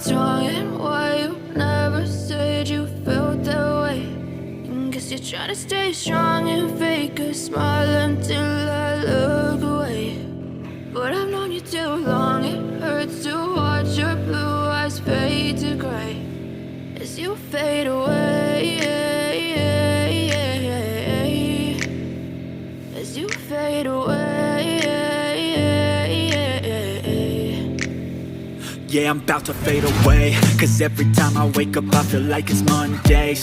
tongue and why you never said you felt that way. Guess you're trying to stay strong and fake a smile until I look away. But I've known you too long, it hurts to watch your blue eyes fade to gray as you fade away, as you fade away. Yeah, I'm about to fade away, 'cause every time I wake up I feel like it's Monday.